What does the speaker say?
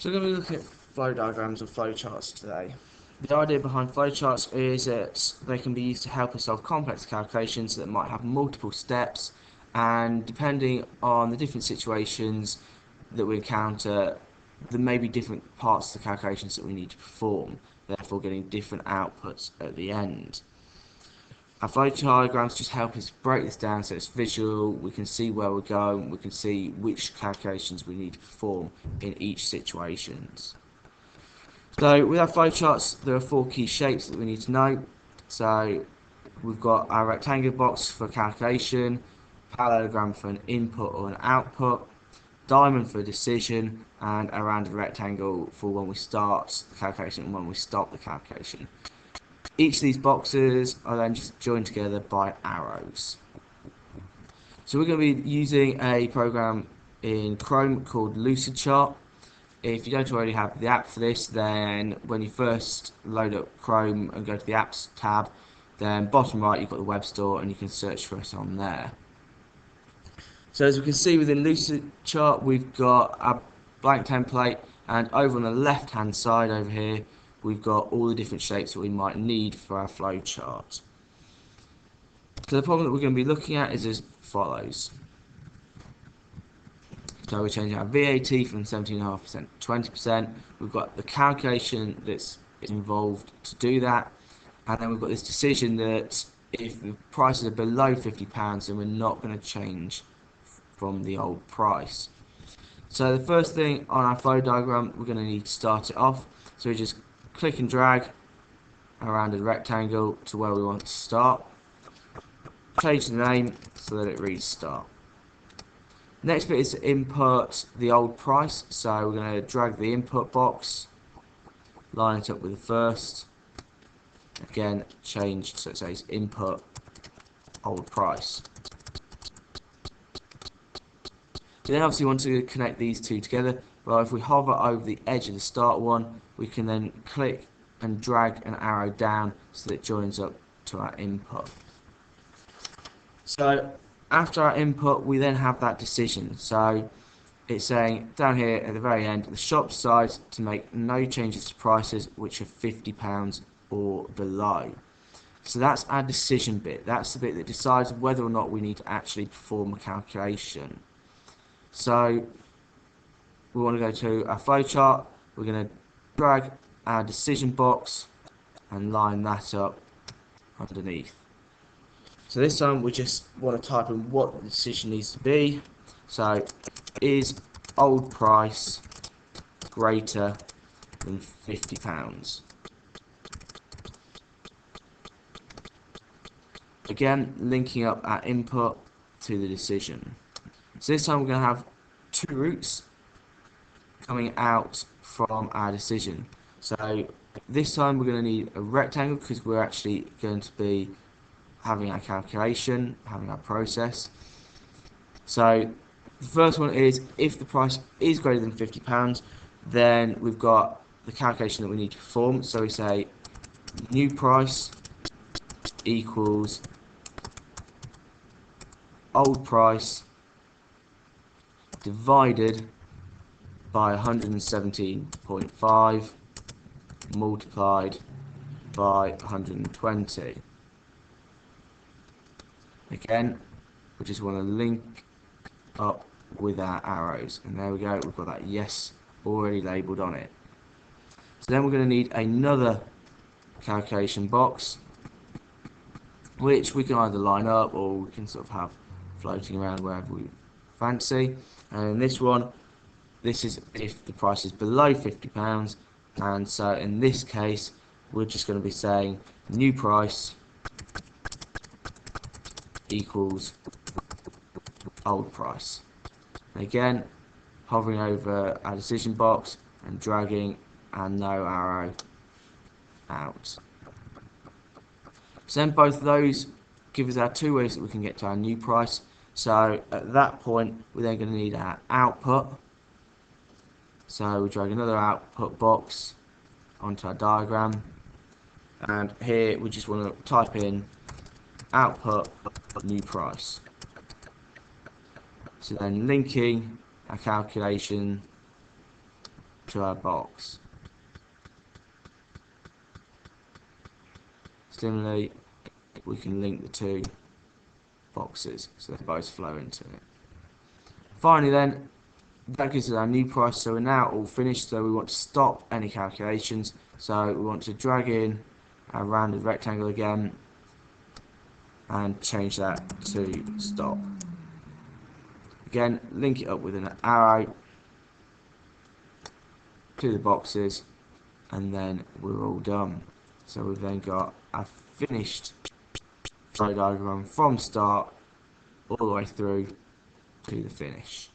So we're going to look at flow diagrams or flow charts today. The idea behind flowcharts is that they can be used to help us solve complex calculations that might have multiple steps, and depending on the different situations that we encounter, there may be different parts of the calculations that we need to perform, therefore getting different outputs at the end. Our flow diagrams just help us break this down so it's visual, we can see where we're going, we can see which calculations we need to perform in each situation. So with our flowcharts, there are four key shapes that we need to know. So we've got our rectangular box for calculation, parallelogram for an input or an output, diamond for a decision, and a rounded rectangle for when we start the calculation and when we stop the calculation. Each of these boxes are then just joined together by arrows. So we're going to be using a program in Chrome called Lucidchart. If you don't already have the app for this, then when you first load up Chrome and go to the apps tab, then bottom right you've got the web store and you can search for us on there. So as we can see within Lucidchart, we've got a blank template, and over on the left hand side over here we've got all the different shapes that we might need for our flow chart. So the problem that we're going to be looking at is as follows. So we're changing our VAT from 17.5% to 20%. We've got the calculation that's involved to do that, and then we've got this decision that if the prices are below £50, then we're not going to change from the old price. So the first thing on our flow diagram, we're going to need to start it off. So we just click and drag around a rectangle to where we want to start. Change the name so that it reads start. Next bit is to input the old price. So we're going to drag the input box, line it up with the first. Again, change so it says input old price. We then obviously want to connect these two together. Well, if we hover over the edge of the start one, we can then click and drag an arrow down so that it joins up to our input. So after our input, we then have that decision. So it's saying down here at the very end, the shop decides to make no changes to prices which are £50 or below. So that's our decision bit. That's the bit that decides whether or not we need to actually perform a calculation. So we want to go to our flowchart. We're going to drag our decision box and line that up underneath. So this time we just want to type in what the decision needs to be. So is old price greater than £50? Again, linking up our input to the decision. So this time we're going to have two routes coming out from our decision. So this time we're going to need a rectangle because we're actually going to be having our calculation, having our process. So the first one is if the price is greater than £50, then we've got the calculation that we need to perform. So we say new price equals old price divided by 117.5 multiplied by 120. Again, we just want to link up with our arrows, and there we go, we've got that yes already labelled on it. So then we're going to need another calculation box, which we can either line up or we can sort of have floating around wherever we fancy. And in this one, this is if the price is below £50, and so in this case we're just going to be saying new price equals old price. And again, hovering over our decision box and dragging our no arrow out. So then both of those give us our two ways that we can get to our new price. So at that point we're then going to need our output. So we drag another output box onto our diagram, and here we just want to type in output new price. So then linking our calculation to our box. Similarly, we can link the two boxes so they both flow into it. Finally then, that gives us our new price, so we're now all finished. So we want to stop any calculations, so we want to drag in our rounded rectangle again and change that to stop. Again, link it up with an arrow to the boxes, and then we're all done. So we've then got a finished flow diagram from start all the way through to the finish.